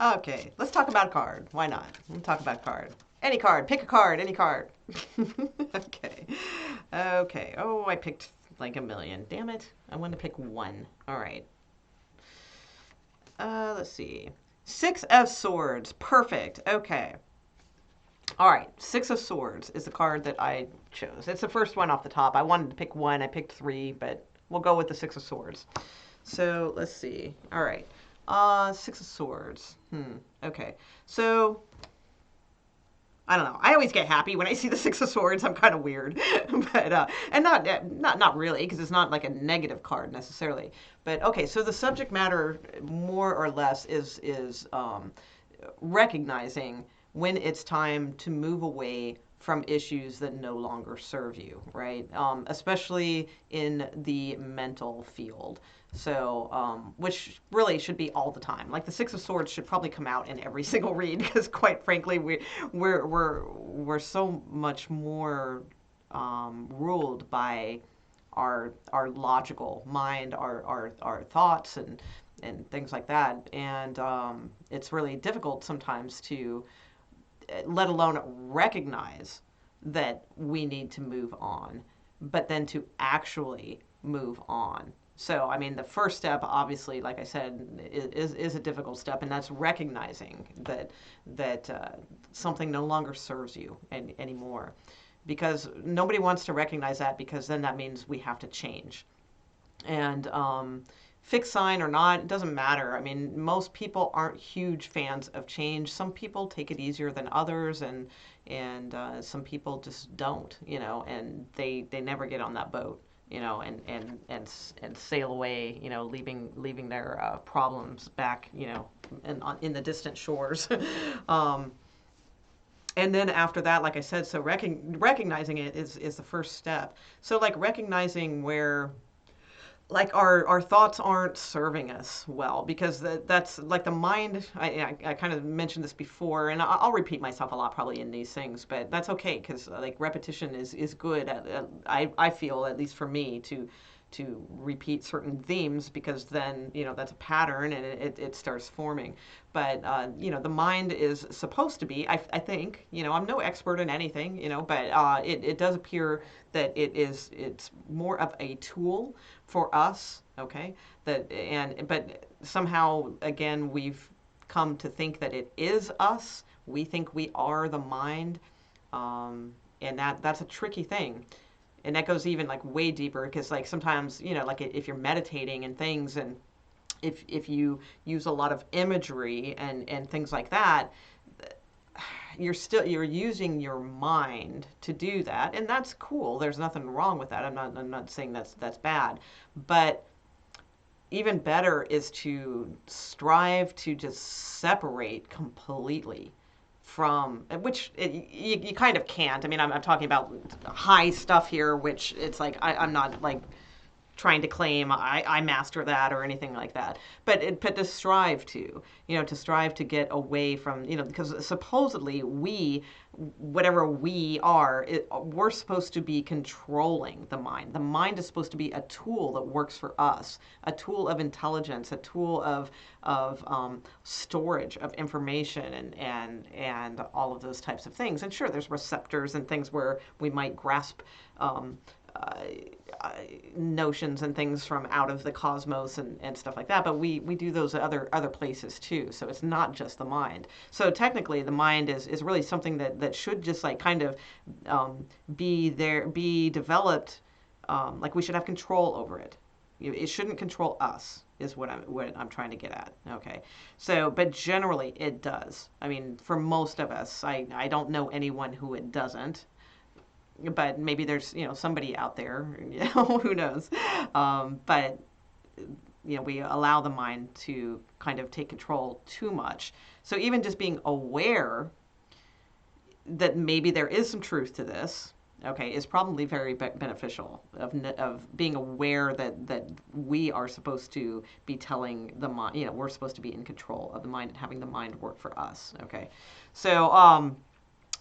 Okay, let's talk about a card. Why not? Let's talk about a card. Any card. Pick a card. Any card. Okay. Okay. Oh, I picked like a million. Damn it. I wanted to pick one. All right. Let's see. Six of Swords. Perfect. Okay. All right. Six of Swords is the card that I chose. It's the first one off the top. I wanted to pick one. I picked three, but we'll go with the Six of Swords. So let's see. All right. Six of Swords. Okay. So I don't know. I always get happy when I see the Six of Swords. I'm kind of weird, but and not really because it's not like a negative card necessarily. But okay, so the subject matter more or less is recognizing when it's time to move away from issues that no longer serve you, right? Especially in the mental field. So, which really should be all the time. Like the Six of Swords should probably come out in every single read because, quite frankly, we're so much more ruled by our logical mind, our thoughts and things like that, and it's really difficult sometimes to let alone recognize that we need to move on, but then to actually move on. So, I mean, the first step, obviously, like I said, is a difficult step, and that's recognizing that something no longer serves you anymore. Because nobody wants to recognize that, because then that means we have to change. And fixed sign or not, it doesn't matter. I mean, most people aren't huge fans of change. Some people take it easier than others, and some people just don't, and they never get on that boat, and sail away, leaving their problems back, in the distant shores. um, and then after that, like I said, so recognizing it is the first step. So like recognizing where like our thoughts aren't serving us well, because that's like the mind. I kind of mentioned this before, and I'll repeat myself a lot probably in these things, but that's okay because like repetition is good I feel, at least for me, to repeat certain themes, because then that's a pattern and it starts forming. But the mind is supposed to be, I think, I'm no expert in anything, but it does appear that it's more of a tool for us, okay? But somehow again we've come to think that it is us. We think we are the mind, and that's a tricky thing. And that goes even like way deeper, because like sometimes like if you're meditating and things, and if you use a lot of imagery and things like that, you're using your mind to do that, and that's cool. There's nothing wrong with that. I'm not saying that's bad, but even better is to strive to just separate completely from, which you kind of can't. I mean, I'm talking about high stuff here, which it's like I'm not like trying to claim I master that or anything like that. But to strive to strive to get away from, because supposedly whatever we are, we're supposed to be controlling the mind. The mind is supposed to be a tool that works for us, a tool of intelligence, a tool of storage of information and all of those types of things. And sure, there's receptors and things where we might grasp uh, notions and things from out of the cosmos and stuff like that, but we do those other places too. So it's not just the mind. So technically the mind is really something that should just like kind of be developed, like we should have control over it. It shouldn't control us, is what I'm trying to get at. Okay. So, but generally it does. I mean, for most of us, I don't know anyone who it doesn't, but maybe there's somebody out there, who knows. But we allow the mind to kind of take control too much. So even just being aware that maybe there is some truth to this, okay, is probably very beneficial, of being aware that we are supposed to be telling the mind, we're supposed to be in control of the mind and having the mind work for us. Okay. So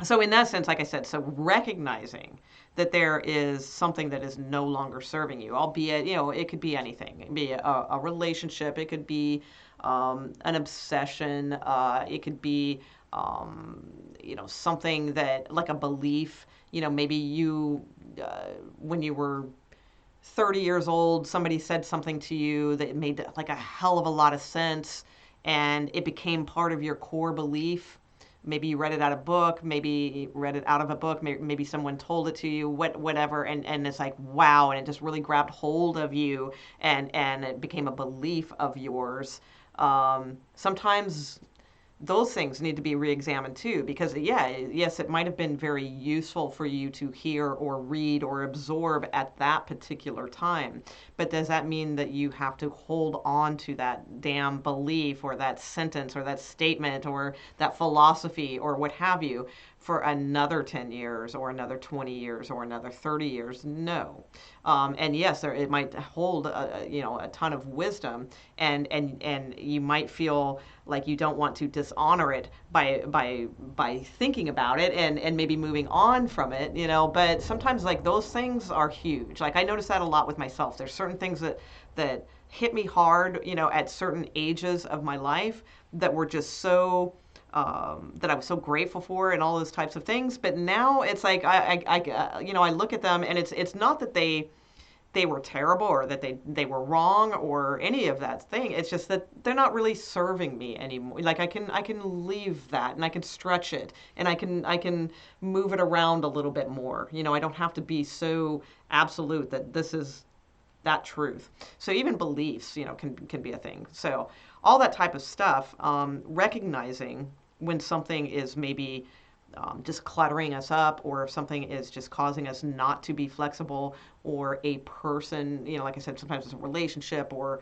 So in that sense, like I said, so recognizing that there is something that is no longer serving you, albeit, it could be anything. It could be a relationship, it could be an obsession, it could be, something that, like a belief, maybe when you were 30 years old, somebody said something to you that made like a hell of a lot of sense, and it became part of your core belief. Maybe you read it out of a book, maybe you read it out of a book, maybe someone told it to you, whatever, and it's like, wow, and it just really grabbed hold of you, and it became a belief of yours. Sometimes those things need to be re-examined too, because yeah, yes, it might have been very useful for you to hear or read or absorb at that particular time, but does that mean that you have to hold on to that damn belief or that sentence or that statement or that philosophy or what have you for another 10 years or another 20 years or another 30 years? No. And yes, it might hold a ton of wisdom, and you might feel like you don't want to dishonor it by thinking about it and maybe moving on from it, but sometimes like those things are huge. Like I notice that a lot with myself. There's certain things that hit me hard, at certain ages of my life that were just so that I was so grateful for and all those types of things. But now it's like I look at them, and it's not that they were terrible or that they were wrong or any of that thing. It's just that they're not really serving me anymore. Like I can leave that, and I can stretch it, and I can move it around a little bit more. I don't have to be so absolute that this is that truth. So even beliefs, can be a thing. So all that type of stuff, recognizing when something is maybe just cluttering us up, or if something is just causing us not to be flexible, or a person, like I said, sometimes it's a relationship or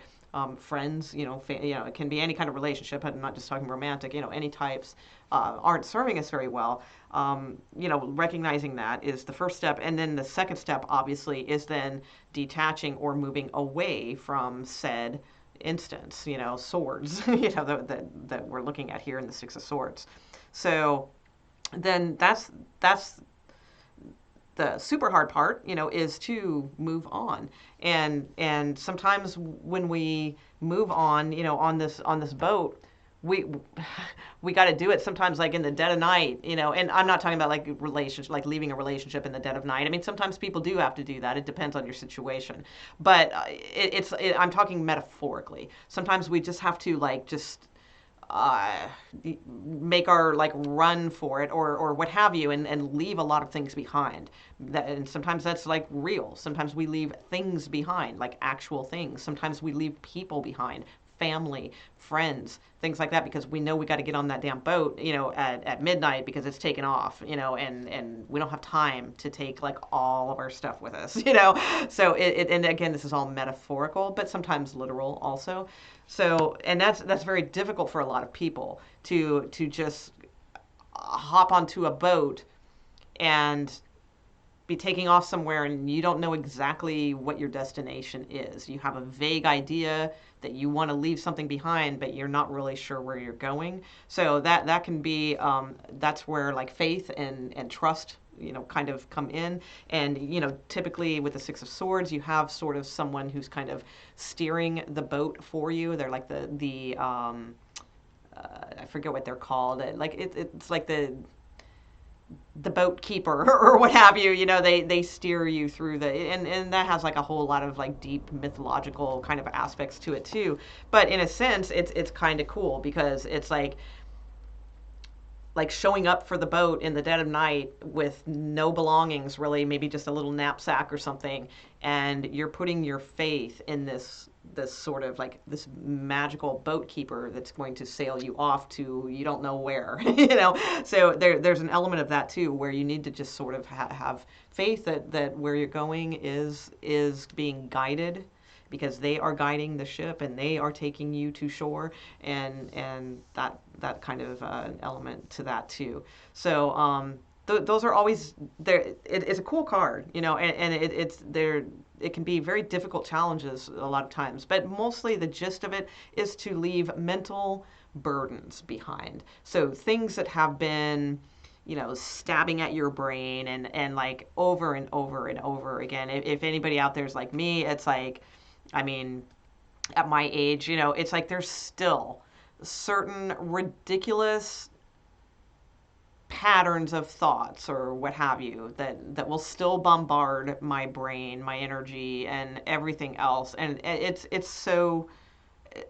friends, it can be any kind of relationship. I'm not just talking romantic, any types aren't serving us very well. Recognizing that is the first step. And then the second step, obviously, is then detaching or moving away from said instance, swords, that we're looking at here in the Six of Swords. So then that's the super hard part, is to move on. And sometimes when we move on, on this boat, we we got to do it sometimes like in the dead of night, and I'm not talking about like relationship, like leaving a relationship in the dead of night. I mean, sometimes people do have to do that. It depends on your situation, but I'm talking metaphorically. Sometimes we just have to like just uh, make our like run for it, or what have you, and leave a lot of things behind. And sometimes that's like real. Sometimes we leave things behind, like actual things. Sometimes we leave people behind, family, friends, things like that, because we know we got to get on that damn boat, at midnight because it's taken off, and we don't have time to take like all of our stuff with us, So and again, this is all metaphorical, but sometimes literal also. So, and that's very difficult for a lot of people to just hop onto a boat and be taking off somewhere, and you don't know exactly what your destination is. You have a vague idea that you want to leave something behind, but you're not really sure where you're going. So that can be that's where like faith and trust, kind of come in. And typically with the Six of Swords, you have sort of someone who's kind of steering the boat for you. They're like I forget what they're called. It's like the boat keeper or what have you. They steer you through and that has like a whole lot of like deep mythological kind of aspects to it too. But in a sense, it's kind of cool, because it's like showing up for the boat in the dead of night with no belongings really, maybe just a little knapsack or something, and you're putting your faith in this sort of like this magical boat keeper that's going to sail you off to you don't know where. So there's an element of that too, where you need to just sort of have faith that where you're going is being guided, because they are guiding the ship and they are taking you to shore, and that kind of an element to that too. So those are always there. It's a cool card, and it's there. It can be very difficult challenges a lot of times, but mostly the gist of it is to leave mental burdens behind. So things that have been stabbing at your brain and like over and over and over again. If anybody out there's like me, it's like, I mean, at my age, it's like there's still certain ridiculous patterns of thoughts or what have you that will still bombard my brain, my energy, and everything else. And it's so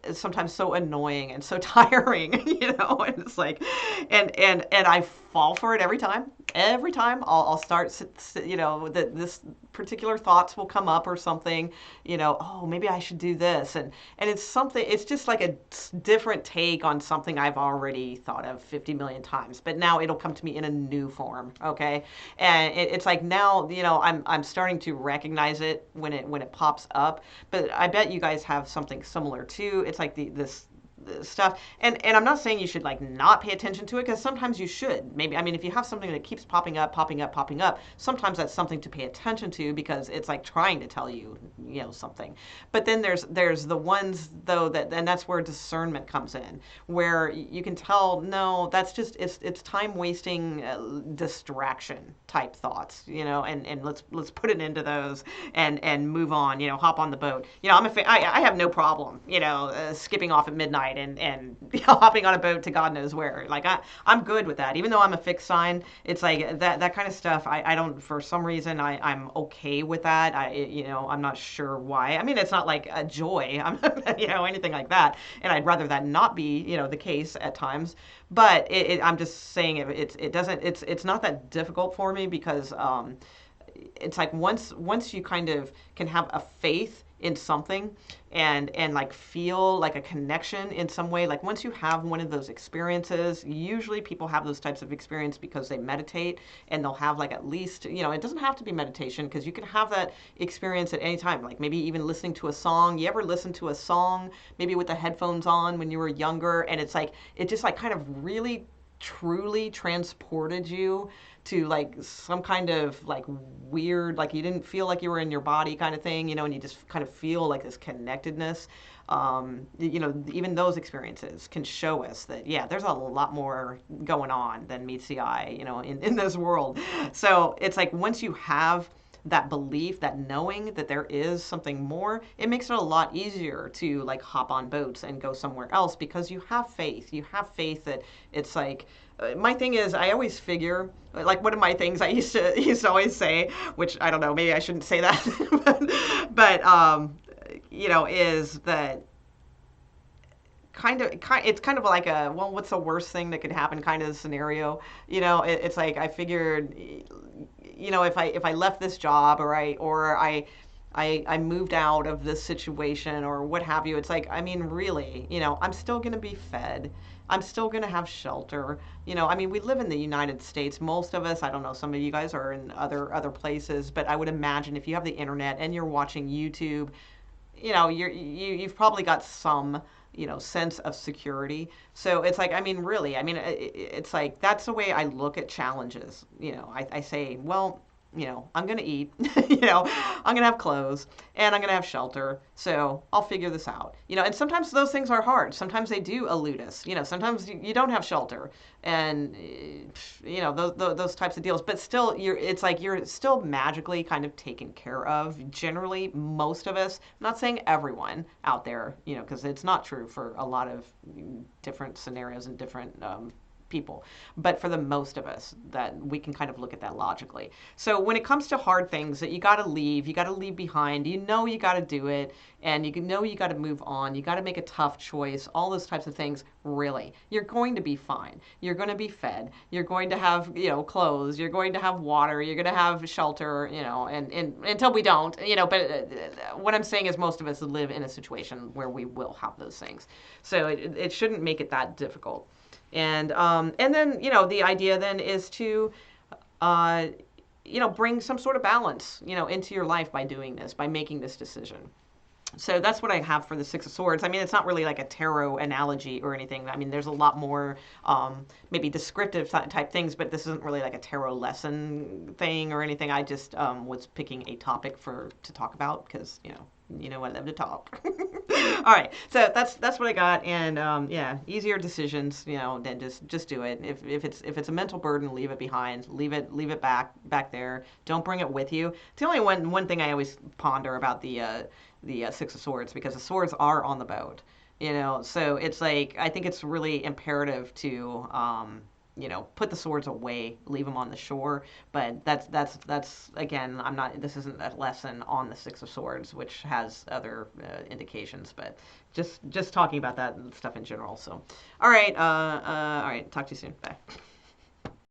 it's sometimes so annoying and so tiring, and it's like, and I fall for it every time. Every time I'll start, that this particular thoughts will come up or something, oh, maybe I should do this. And it's something, it's just like a different take on something I've already thought of 50 million times, but now it'll come to me in a new form. Okay. And it's like now, I'm starting to recognize it when it pops up, but I bet you guys have something similar too. It's like this stuff, and I'm not saying you should like not pay attention to it, because sometimes you should. Maybe, I mean, if you have something that keeps popping up, popping up, popping up, sometimes that's something to pay attention to, because it's like trying to tell you, something. But then there's the ones though and that's where discernment comes in, where you can tell, no, that's just it's time wasting, distraction type thoughts, and let's put an end to those and move on, hop on the boat. I have no problem, skipping off at midnight and hopping on a boat to God knows where. Like I'm good with that. Even though I'm a fixed sign, it's like that kind of stuff. I don't, for some reason, I'm okay with that. I'm not sure why. I mean, it's not like a joy, I'm anything like that. And I'd rather that not be, the case at times. But I'm just saying it's not that difficult for me, because it's like once you kind of can have a faith in something and like feel like a connection in some way, like once you have one of those experiences, usually people have those types of experience because they meditate, and they'll have like, at least, it doesn't have to be meditation, because you can have that experience at any time, like maybe even listening to a song. You ever listen to a song maybe with the headphones on when you were younger, and it's like it just like kind of really truly transported you to like some kind of like weird, like you didn't feel like you were in your body kind of thing, and you just kind of feel like this connectedness. Even those experiences can show us that, yeah, there's a lot more going on than meets the eye, in this world. So it's like once you have that belief, that knowing that there is something more, it makes it a lot easier to like hop on boats and go somewhere else, because you have faith. You have faith that it's like, my thing is, I always figure, like one of my things I used to always say, which I don't know, maybe I shouldn't say that, but is that it's kind of like a, well, what's the worst thing that could happen kind of scenario. It's like I figured, if I left this job, or I moved out of this situation or what have you, it's like, I mean, really, I'm still going to be fed. I'm still going to have shelter. I mean, we live in the United States. Most of us, I don't know, some of you guys are in other places, but I would imagine if you have the internet and you're watching YouTube, you've probably got some, sense of security. So it's like, I mean, really, I mean, it's like, that's the way I look at challenges. I say, well, I'm going to eat, I'm going to have clothes, and I'm going to have shelter. So I'll figure this out. And sometimes those things are hard. Sometimes they do elude us. Sometimes you don't have shelter, and, those types of deals. But still, it's like you're still magically kind of taken care of. Generally, most of us, I'm not saying everyone out there, because it's not true for a lot of different scenarios and different people, but for the most of us, that we can kind of look at that logically. So when it comes to hard things that you got to leave behind, you got to do it, and you got to move on, you got to make a tough choice, all those types of things. Really, you're going to be fine. You're going to be fed. You're going to have, clothes. You're going to have water. You're going to have shelter, and until we don't, but what I'm saying is most of us live in a situation where we will have those things. So it shouldn't make it that difficult. And then, the idea then is to, bring some sort of balance, into your life by doing this, by making this decision. So that's what I have for the Six of Swords. I mean, it's not really like a tarot analogy or anything. I mean, there's a lot more maybe descriptive type things, but this isn't really like a tarot lesson thing or anything. I just was picking a topic to talk about because, You know, I love to talk. All right, so that's what I got, and yeah, easier decisions, you know, than just do it. If it's a mental burden, leave it behind, leave it back there. Don't bring it with you. It's the only one thing I always ponder about the Six of Swords, because the swords are on the boat, you know. So it's like I think it's really imperative to you know, put the swords away, leave them on the shore. But that's again, I'm not. This isn't a lesson on the Six of Swords, which has other indications, but just talking about that stuff in general. So, all right, all right. Talk to you soon. Bye.